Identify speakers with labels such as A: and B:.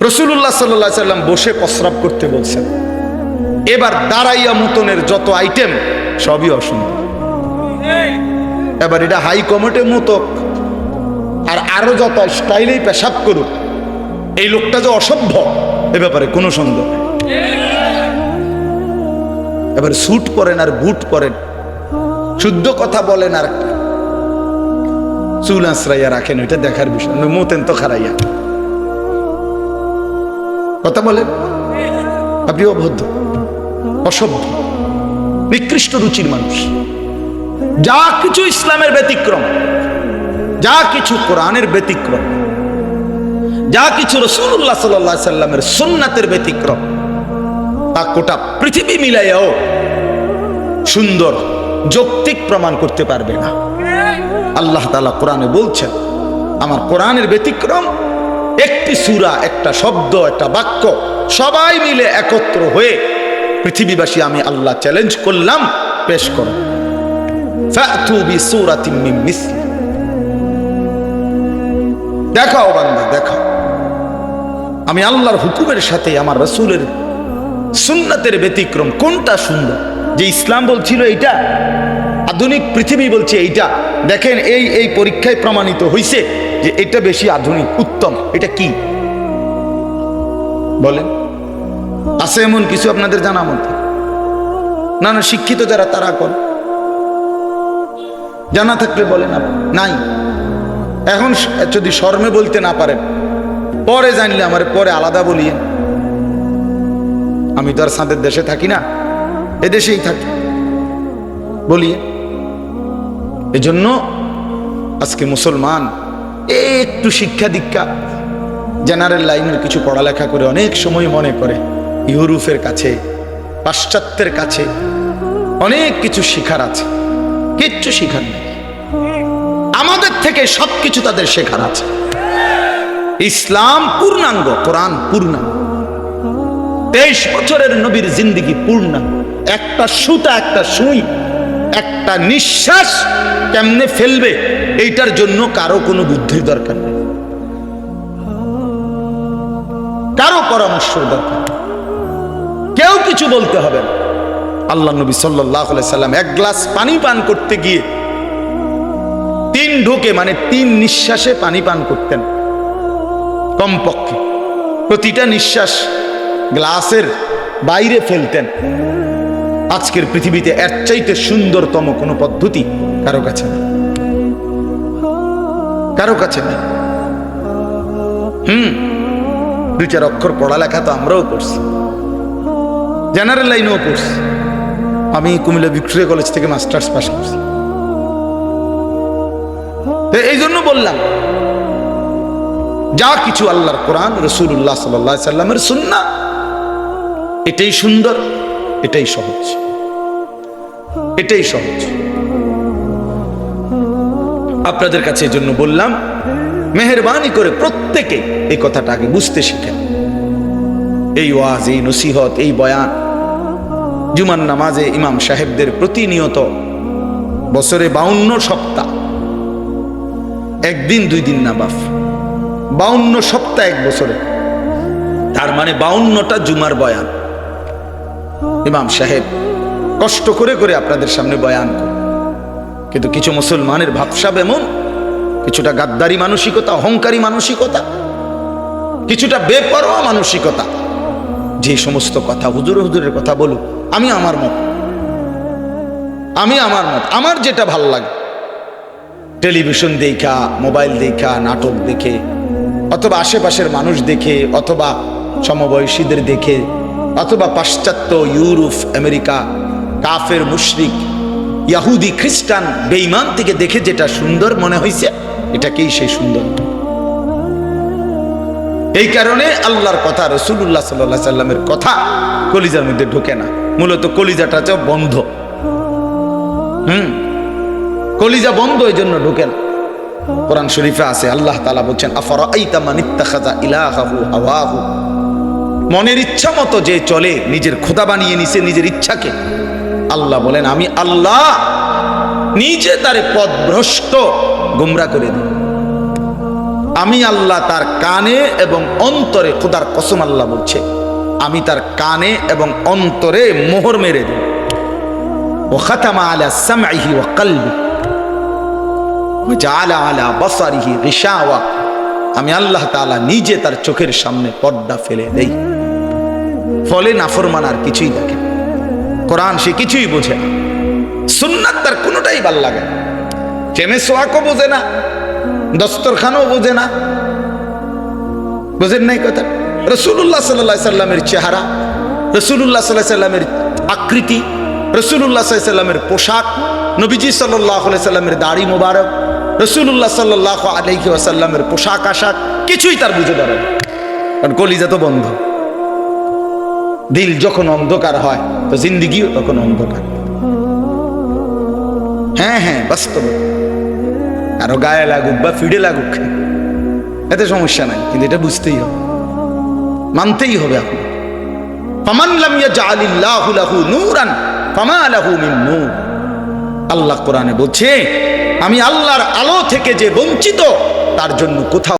A: রাসূলুল্লাহ সাল্লাল্লাহু আলাইহি সাল্লাম বসে প্রস্রাব করতে বলছেন, এবার দাঁড়াইয়া মুতনের যত আইটেম সবই অসুন্দর। এবার এটা হাই কমোটে মুতক আর আরো যত স্টাইলেই পেশাব করুক, এই লোকটা যে অসভ্য এ ব্যাপারে কোনো সন্দেহ নেই। এবার স্যুট পরেন আর বুট পরেন, শুদ্ধ কথা বলেন আর চুল আঁচড়াইয়া রাখেন, ওইটা দেখার বিষয় না। মোতেন তো খারাইয়া কথা বলেন, আপনি অভদ্র, অসভ্য, নিকৃষ্ট রুচির মানুষ। যা কিছু ইসলামের ব্যতিক্রম, যা কিছু কোরআনের ব্যতিক্রম, যা কিছু রাসূলুল্লাহ সাল্লাল্লাহু আলাইহি সাল্লামের সুন্নাতের ব্যতিক্রম, তা গোটা পৃথিবী মিলাইয়াও সুন্দর যৌক্তিক প্রমাণ করতে পারবে না। আল্লাহ তাআলা কোরআনে বলছেন, আমার কোরআনের ব্যতিক্রম একটি সূরা, একটা শব্দ, একটা বাক্য সবাই মিলে একত্র হয়ে পৃথিবীবাসী আমি আল্লাহ চ্যালেঞ্জ করলাম, পেশ করো ফাতু বিসূরাতিন মিন মিসলি। দেখাও বান্দা, দেখাও আমি আল্লাহর হুকুমের সাথে আমার রাসূলের সুন্নাতের ব্যতিক্রম কোনটা সুন্দর। যে ইসলাম বলছিল এইটা, আধুনিক পৃথিবী বলছে এইটা। দেখেন এই পরীক্ষায় প্রমাণিত হয়েছে যে এটা বেশি আধুনিক, উত্তম। এটা কি বলেন? আছে এমন কিছু আপনাদের জানা মতো? না না, শিক্ষিত যারা তারা কোন জানা থাকলে বলেন। নাই, এখন যদি শর্মে বলতে না পারেন, পরে জানলে আমার পরে আলাদা বলিয়েন। আমি তো আর সাঁতের দেশে থাকি না, এদেশেই থাকি, বলিয়ে। এজন্য আজকে মুসলমান একটু শিক্ষা দীক্ষা, জেনারেল লাইনের কিছু পড়ালেখা করে অনেক সময় মনে করে ইউরোপের কাছে, পাশ্চাত্যের কাছে অনেক কিছু শিখার আছে। কিচ্ছু শিখার নেই, আমাদের থেকে সবকিছু তাদের শেখার আছে। ইসলাম পূর্ণাঙ্গ, কোরআন পূর্ণাঙ্গ, 23 বছরের নবীর জিন্দেগি পূর্ণাঙ্গ। একটা সুতা, একটা সুই, একটা নিঃশ্বাস কেমনে ফেলবে এইটার জন্য কারো কোনো বুদ্ধির দরকার নেই, কারো পরামর্শের দরকার, কেউ কিছু বলতে হবে না। আল্লাহ নবী সাল্লাল্লাহু আলাইহি সাল্লাম এক গ্লাস পানি পান করতে গিয়ে 3 ঢোকে মানে 3 নিঃশ্বাসে পানি পান করতেন কমপক্ষে। প্রতিটা নিঃশ্বাস গ্লাসের বাইরে ফেলতেন। আজকের পৃথিবীতে এর চাইতে সুন্দরতম কোনো পদ্ধতি কারো কাছে নেই, কারো কাছে নেই। 2-4 অক্ষর পড়ালেখা তো আমরাও করছি, জেনারেল লাইনেও পড়ছি। আমি কুমিল্লা ভিক্টোরিয়া কলেজ থেকে মাস্টার্স পাস করছি। এই জন্য বললাম, যা কিছু আল্লাহর কোরআন, রাসূলুল্লাহ সাল্লাল্লাহু আলাইহি সাল্লামের সুন্নাহ, এটাই সুন্দর, এটাই সহজ, এটাই সহজ। আপনাদের কাছে এই জন্য বললাম, মেহেরবানি করে প্রত্যেকে এই কথাটা আগে বুঝতে শিখেন। এই ওয়াজ, এই নসিহত, এই বয়ান, জুমার নামাজে ইমাম সাহেবদের প্রতিনিয়ত, বছরে 52 সপ্তাহ, একদিন 2 দিন না বাপ, 52 সপ্তাহ এক বছরে, তার মানে 52টা জুমার বয়ান ইমাম সাহেব কষ্ট করে করে আপনাদের সামনে বয়ান করে। কিন্তু কিছু মুসলমানের ভাবসাব এমন, কিছুটা গাদ্দারি মানসিকতা, অহংকারী মানসিকতা, কিছুটা বেপরোয়া মানসিকতা, যে সমস্ত কথা হুজুরের কথা বলুক, আমি আমার মত, আমার যেটা ভাল লাগে, টেলিভিশন দেখা, মোবাইল দেখা, নাটক দেখে, অথবা আশেপাশের মানুষ দেখে, অথবা সমবয়সীদের দেখে, অথবা পাশ্চাত্য, ইউরোপ, আমেরিকা, কাফের, মুশরিক, ইহুদি, খ্রিস্টান, বেঈমান থেকে দেখে যেটা সুন্দর মনে হয়েছে, এটাকেই সেই সুন্দর। এই কারণে আল্লাহর কথা, রাসূলুল্লাহ সাল্লাল্লাহু আলাইহি সাল্লামের কথা কলিজার মধ্যে ঢোকে না। মূলত কলিজাটা বন্ধ, কলিজা বন্ধ, এই জন্য ঢোকে না। কোরআন শরীফে আছে, আল্লাহ তাআলা বলছেন, আফারাআইতা মান ইত্তাখাযা ইলাহাহু হাওয়াহু, মনের ইচ্ছা মতো যে চলে, নিজের খোদা বানিয়ে নিছে নিজের ইচ্ছাকে। আল্লাহ বলেন, আমি আল্লাহ নিজে তারে পথভ্রষ্ট, গোমরা করে দিই। আমি আল্লাহ তার কানে এবং অন্তরে, খোদার কসম আল্লাহ বলছে, আমি তার কানে এবং অন্তরে মোহর মেরে দিই। ও খাতামা আলা সামঈহি ওয়া কলবি ওয়া জাআলা আলা বাসারিহি গিশাওয়া, আমি আল্লাহ তাআলা নিজে তার চোখের সামনে পর্দা ফেলে দেই। ফলে নাফরমান আর কিছুই দেখে, কোরআন সে কিছুই বোঝে না, সুন্নাত তার কোনোটাই ভাল লাগে না, চেমে সোয়াকও বোঝে না, দস্তরখানও বোঝে না। বোঝেন নাই কথা? রাসূলুল্লাহ সাল্লাল্লাহু আলাইহি সাল্লামের চেহারা, রাসূলুল্লাহ সাল্লাল্লাহু আলাইহি সাল্লামের আকৃতি, রাসূলুল্লাহ সাল্লাল্লাহু আলাইহি সাল্লামের পোশাক, নবীজি সাল্লাল্লাহু আলাইহি সাল্লামের দাড়ি মোবারক, রাসূলুল্লাহ সাল্লাল্লাহু আলাইহি ওয়াসাল্লামের পোশাক আশাক কিছুই তার বুঝে ধরে না, কারণ কলিজা তো বন্ধ। দিল যখন অন্ধকার হয় তো জিন্দিগিও তখন অন্ধকার। হ্যাঁ হ্যাঁ, বাস্তব, আরো গায়ে লাগুক বা ফিডে লাগুক, এতে সমস্যা নাই, কিন্তু এটা বুঝতেই হবে, মানতেই হবে আপনার। ফামান লাম ইয়াজআলিল্লাহু লাহু নূরান ফামা লাহু মিন নূর। আল্লাহ কোরআনে বলছে, আমি আল্লাহর আলো থেকে যে বঞ্চিত তার জন্য কোথাও